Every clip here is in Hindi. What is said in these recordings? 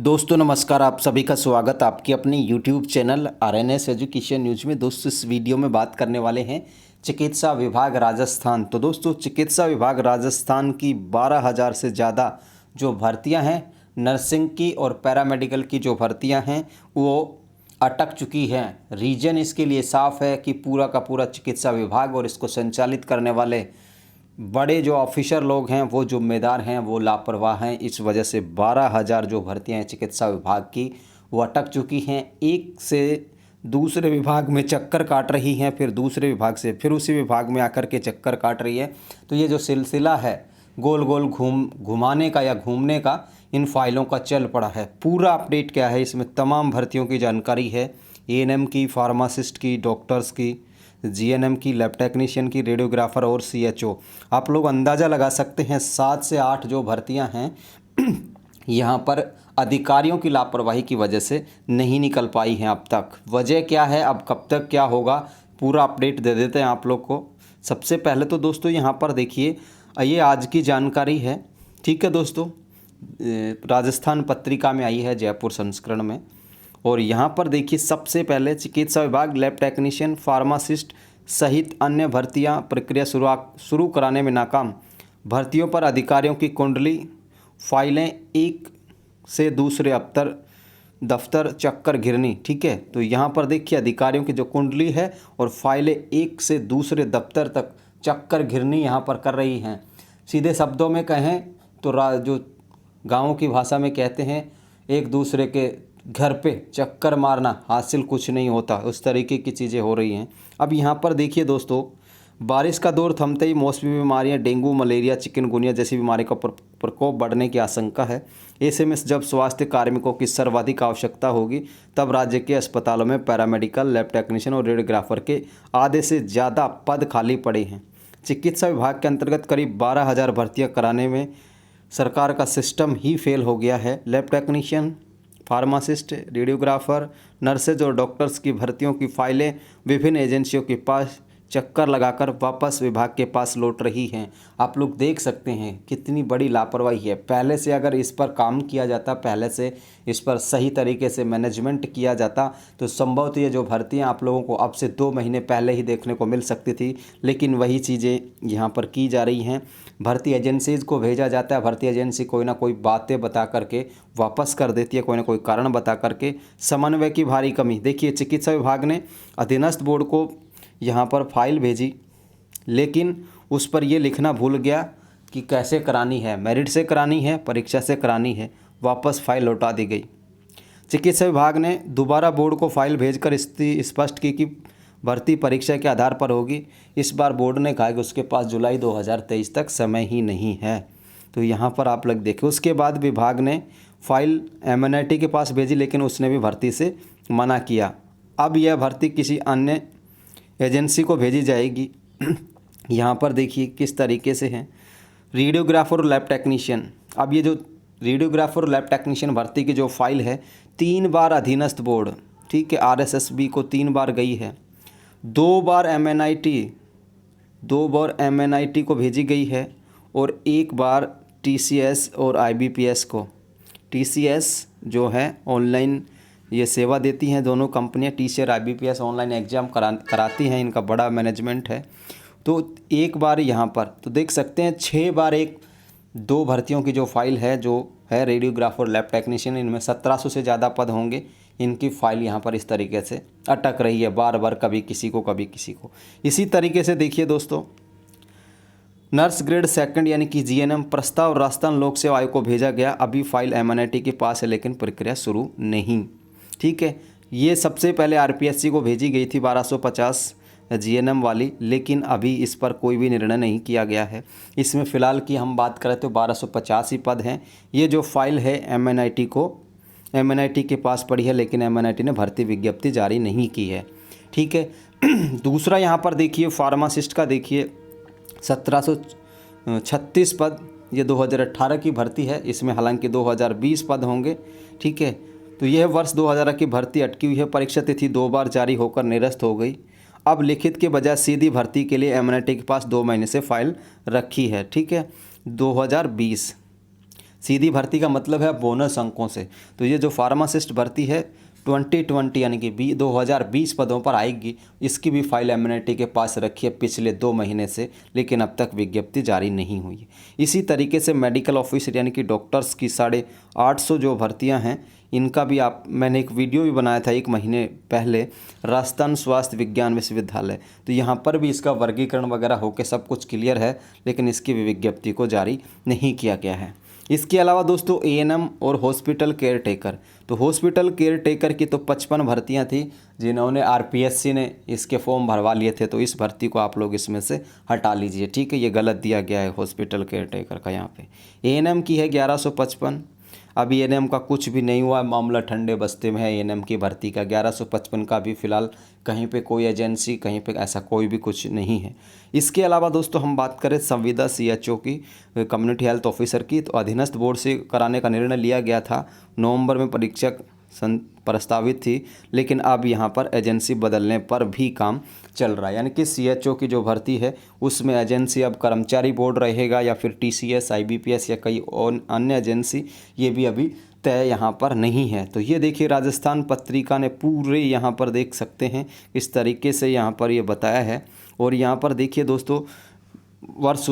दोस्तों नमस्कार, आप सभी का स्वागत आपके अपने YouTube channel RNS education news में। दोस्तों इस वीडियो में बात करने वाले हैं चिकित्सा विभाग राजस्थान। तो दोस्तों चिकित्सा विभाग राजस्थान की 12,000 से ज़्यादा जो भर्तियां हैं नर्सिंग की और पैरामेडिकल की जो भर्तियां हैं वो अटक चुकी हैं। रीजन इसके लिए साफ है कि पूरा का पूरा चिकित्सा विभाग और इसको संचालित करने वाले बड़े जो ऑफिसर लोग हैं वो जिम्मेदार हैं, वो लापरवाह हैं। इस वजह से 12,000 जो भर्तियां हैं चिकित्सा विभाग की वो अटक चुकी हैं। एक से दूसरे विभाग में चक्कर काट रही हैं, फिर दूसरे विभाग से फिर उसी विभाग में आकर के चक्कर काट रही है। तो ये जो सिलसिला है गोल गोल घुमाने का या घूमने का इन फाइलों का चल पड़ा है। पूरा अपडेट क्या है इसमें तमाम भर्तियों की जानकारी है। ANM की, फार्मासिस्ट की, डॉक्टर्स की, GNM की, लैब टेक्नीशियन की, रेडियोग्राफर और CHO। आप लोग अंदाज़ा लगा सकते हैं 7 से 8 जो भर्तियां हैं यहाँ पर अधिकारियों की लापरवाही की वजह से नहीं निकल पाई हैं अब तक। वजह क्या है, अब कब तक क्या होगा, पूरा अपडेट दे देते हैं आप लोग को। सबसे पहले तो दोस्तों यहाँ पर देखिए, ये आज की जानकारी है, ठीक है दोस्तों, राजस्थान पत्रिका में आई है, जयपुर संस्करण में। और यहाँ पर देखिए सबसे पहले चिकित्सा विभाग लैब टेक्नीशियन, फार्मासिस्ट सहित अन्य भर्तियाँ प्रक्रिया शुरू कराने में नाकाम। भर्तियों पर अधिकारियों की कुंडली फाइलें एक से दूसरे दफ्तर चक्कर घिरनी। ठीक है, तो यहाँ पर देखिए अधिकारियों की जो कुंडली है और फाइलें एक से दूसरे दफ्तर तक चक्कर घिरनी यहाँ पर कर रही हैं। सीधे शब्दों में कहें तो जो गाँव की भाषा में कहते हैं, एक दूसरे के घर पे चक्कर मारना, हासिल कुछ नहीं होता, उस तरीके की चीज़ें हो रही हैं। अब यहाँ पर देखिए दोस्तों, बारिश का दौर थमते ही मौसमी बीमारियाँ, डेंगू, मलेरिया, चिकनगुनिया जैसी बीमारी का प्रकोप बढ़ने की आशंका है। ऐसे में जब स्वास्थ्य कार्मिकों की सर्वाधिक आवश्यकता होगी तब राज्य के अस्पतालों में पैरामेडिकल, लैब टेक्नीशियन और रेडियोग्राफर के आधे से ज़्यादा पद खाली पड़े हैं। चिकित्सा विभाग के अंतर्गत करीब 12,000 भर्तियाँ कराने में सरकार का सिस्टम ही फेल हो गया है। Lab technician, pharmacist, radiographer, nurses और डॉक्टर्स की भर्तियों की फाइलें विभिन्न एजेंसियों के पास चक्कर लगाकर वापस विभाग के पास लौट रही हैं। आप लोग देख सकते हैं कितनी बड़ी लापरवाही है। पहले से अगर इस पर काम किया जाता, पहले से इस पर सही तरीके से मैनेजमेंट किया जाता तो संभवतः ये जो भर्तियां आप लोगों को अब से 2 महीने पहले ही देखने को मिल सकती थी। लेकिन वही चीज़ें यहाँ पर की जा रही हैं। भर्ती एजेंसीज़ को भेजा जाता है, भर्ती एजेंसी कोई ना कोई बातें बता करके वापस कर देती है, कोई ना कोई कारण बता करके। समन्वय की भारी कमी। देखिए चिकित्सा विभाग ने अधीनस्थ बोर्ड को यहाँ पर फाइल भेजी, लेकिन उस पर ये लिखना भूल गया कि कैसे करानी है, मेरिट से करानी है, परीक्षा से करानी है। वापस फाइल लौटा दी गई। चिकित्सा विभाग ने दोबारा बोर्ड को फाइल भेजकर स्पष्ट की कि भर्ती परीक्षा के आधार पर होगी। इस बार बोर्ड ने कहा कि उसके पास जुलाई 2023 तक समय ही नहीं है। तो यहाँ पर आप लोग देखें, उसके बाद विभाग ने फाइल MNIT के पास भेजी, लेकिन उसने भी भर्ती से मना किया। अब यह भर्ती किसी अन्य एजेंसी को भेजी जाएगी। यहाँ पर देखिए किस तरीके से है। रेडियोग्राफर और लैब टेक्नीशियन, अब ये जो रेडियोग्राफर और लैब टेक्नीशियन भर्ती की जो फाइल है 3 बार अधीनस्थ बोर्ड, ठीक है, RSSB को 3 बार गई है, 2 बार MNIT को भेजी गई है और 1 बार TCS और IBPS को। TCS जो है ऑनलाइन ये सेवा देती हैं, दोनों कंपनियां TCS और IBPS ऑनलाइन एग्ज़ाम कराती हैं, इनका बड़ा मैनेजमेंट है। तो 1 बार यहाँ पर तो देख सकते हैं 6 बार 2 भर्तियों की जो फाइल है, जो है रेडियोग्राफर लैब टेक्नीशियन, इनमें 1700 से ज़्यादा पद होंगे। इनकी फ़ाइल यहाँ पर इस तरीके से अटक रही है बार बार, कभी किसी को कभी किसी को। इसी तरीके से देखिए दोस्तों, नर्स ग्रेड 2 यानी कि GNM प्रस्ताव राजस्थान लोक सेवा आयोग को भेजा गया। अभी फाइल MNIT के पास है लेकिन प्रक्रिया शुरू नहीं। ठीक है, ये सबसे पहले RPSC को भेजी गई थी 1250 GNM वाली, लेकिन अभी इस पर कोई भी निर्णय नहीं किया गया है। इसमें फ़िलहाल की हम बात करें तो 1250 ही पद हैं। ये जो फाइल है MNIT के पास पड़ी है, लेकिन MNIT ने भर्ती विज्ञप्ति जारी नहीं की है। ठीक है, दूसरा यहाँ पर देखिए फार्मासिस्ट का, देखिए 1736 पद, ये 2018 की भर्ती है। इसमें हालांकि 2020 पद होंगे। ठीक है, तो यह वर्ष 2000 की भर्ती अटकी हुई है। परीक्षा तिथि 2 बार जारी होकर निरस्त हो गई। अब लिखित के बजाय सीधी भर्ती के लिए MNIT के पास 2 महीने से फाइल रखी है। ठीक है, 2020 सीधी भर्ती का मतलब है बोनस अंकों से। तो ये जो फार्मासिस्ट भर्ती है 2020 यानी कि 2020 पदों पर आएगी, इसकी भी फाइल एमएनएटी के पास रखी है पिछले 2 महीने से, लेकिन अब तक विज्ञप्ति जारी नहीं हुई है। इसी तरीके से मेडिकल ऑफिसर यानी कि डॉक्टर्स की 850 जो भर्तियां हैं, इनका भी मैंने एक वीडियो भी बनाया था 1 महीने पहले, राजस्थान स्वास्थ्य विज्ञान विश्वविद्यालय। तो यहाँ पर भी इसका वर्गीकरण वगैरह होकर सब कुछ क्लियर है, लेकिन इसकी भी विज्ञप्ति को जारी नहीं किया गया है। इसके अलावा दोस्तों एएनएम और हॉस्पिटल केयर टेकर, तो हॉस्पिटल केयर टेकर की तो 55 भर्तियां थी, जिन्होंने आरपीएससी ने इसके फॉर्म भरवा लिए थे, तो इस भर्ती को आप लोग इसमें से हटा लीजिए, ठीक है। ये गलत दिया गया है हॉस्पिटल केयर टेकर का। यहाँ पे एएनएम की है 1155। अभी एएनएम का कुछ भी नहीं हुआ, मामला ठंडे बस्ते में है एएनएम की भर्ती का। 1155 का भी फिलहाल कहीं पे कोई एजेंसी, कहीं पे ऐसा कोई भी कुछ नहीं है। इसके अलावा दोस्तों हम बात करें संविदा सीएचओ की, कम्युनिटी हेल्थ ऑफिसर की, तो अधीनस्थ बोर्ड से कराने का निर्णय लिया गया था। नवंबर में परीक्षा प्रस्तावित थी, लेकिन अब यहाँ पर एजेंसी बदलने पर भी काम चल रहा है। यानी कि सीएचओ की जो भर्ती है उसमें एजेंसी अब कर्मचारी बोर्ड रहेगा या फिर टीसीएस, आईबीपीएस या कई और अन्य एजेंसी, ये भी अभी तय यहाँ पर नहीं है। तो ये देखिए राजस्थान पत्रिका ने पूरे यहाँ पर देख सकते हैं इस तरीके से यहाँ पर ये बताया है। और यहाँ पर देखिए दोस्तों, वर्ष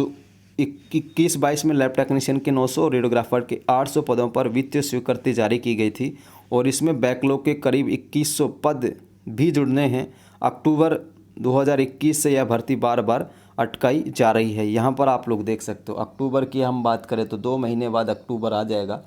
21-22 में लैब टेक्नीशियन के 900 और रेडियोग्राफर के 800 पदों पर वित्तीय स्वीकृति जारी की गई थी, और इसमें बैकलॉग के करीब 2100 पद भी जुड़ने हैं। अक्टूबर 2021 से यह भर्ती बार बार अटकाई जा रही है। यहाँ पर आप लोग देख सकते हो, अक्टूबर की हम बात करें तो 2 महीने बाद अक्टूबर आ जाएगा,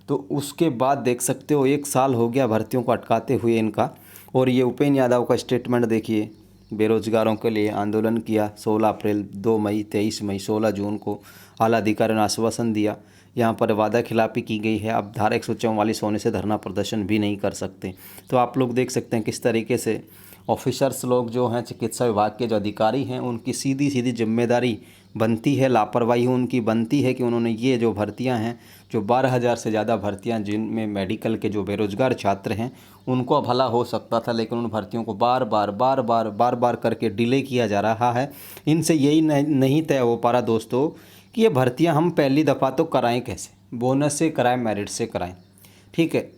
तो उसके बाद देख सकते हो 1 साल हो गया भर्तियों को अटकाते हुए इनका। और ये उपेंद्र यादव का स्टेटमेंट देखिए, बेरोजगारों के लिए आंदोलन किया 16 अप्रैल, 2 मई, 23 मई, 16 जून को आला अधिकारियों ने आश्वासन दिया। यहाँ पर वादा खिलाफी की गई है, अब धारा 144 होने से धरना प्रदर्शन भी नहीं कर सकते। तो आप लोग देख सकते हैं किस तरीके से ऑफिसर्स लोग जो हैं, चिकित्सा विभाग के जो अधिकारी हैं, उनकी सीधी सीधी जिम्मेदारी बनती है, लापरवाही उनकी बनती है कि उन्होंने ये जो भर्तियां हैं, जो 12,000 से ज़्यादा भर्तियां जिनमें मेडिकल के जो बेरोजगार छात्र हैं उनको भला हो सकता था, लेकिन उन भर्तियों को बार बार करके डिले किया जा रहा है। इनसे यही नहीं तय हो पा रहा दोस्तों कि ये भर्तियां हम पहली दफ़ा तो कराएं कैसे, बोनस से कराएं, मेरिट से कराएं, ठीक है।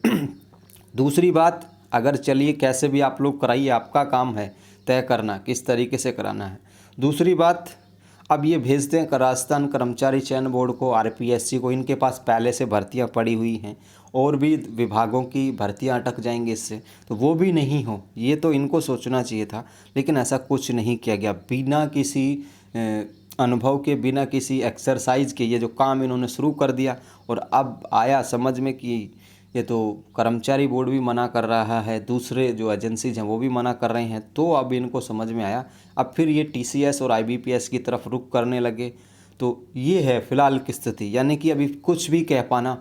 दूसरी बात, अगर चलिए कैसे भी आप लोग कराइए, आपका काम है तय करना किस तरीके से कराना है। दूसरी बात, अब ये भेजते हैं राजस्थान कर्मचारी चयन बोर्ड को, आरपीएससी को, इनके पास पहले से भर्तियां पड़ी हुई हैं और भी विभागों की भर्तियां अटक जाएंगी इससे, तो वो भी नहीं हो, ये तो इनको सोचना चाहिए था। लेकिन ऐसा कुछ नहीं किया गया, बिना किसी अनुभव के, बिना किसी एक्सरसाइज के ये जो काम इन्होंने शुरू कर दिया। और अब आया समझ में कि ये तो कर्मचारी बोर्ड भी मना कर रहा है, दूसरे जो एजेंसीज हैं वो भी मना कर रहे हैं, तो अब इनको समझ में आया। अब फिर ये टीसीएस और आईबीपीएस की तरफ रुख करने लगे। तो ये है फ़िलहाल की स्थिति, यानी कि अभी कुछ भी कह पाना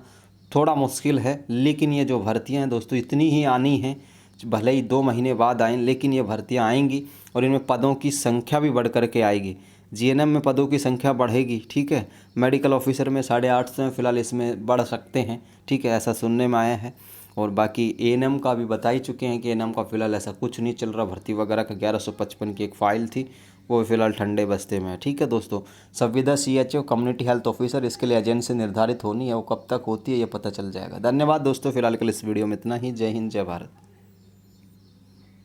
थोड़ा मुश्किल है। लेकिन ये जो भर्तियां हैं दोस्तों इतनी ही आनी हैं, भले ही 2 महीने बाद आएँ, लेकिन ये भर्तियां आएंगी और इनमें पदों की संख्या भी बढ़ कर के आएगी। जीएनएम में पदों की संख्या बढ़ेगी, ठीक है। मेडिकल ऑफिसर में 850 में फ़िलहाल इसमें बढ़ सकते हैं, ठीक है, ऐसा सुनने में आया है। और बाकी एएनएम का भी बता ही चुके हैं कि एएनएम का फ़िलहाल ऐसा कुछ नहीं चल रहा, भर्ती वगैरह का 1155 की एक फ़ाइल थी, वो फ़िलहाल ठंडे बस्ते में है, ठीक है दोस्तों। संविदा सीएचओ कम्युनिटी हेल्थ ऑफिसर, इसके लिए एजेंसी निर्धारित होनी है, वो कब तक होती है ये पता चल जाएगा। धन्यवाद दोस्तों, फिलहाल के लिए इस वीडियो में इतना ही। जय हिंद, जय भारत।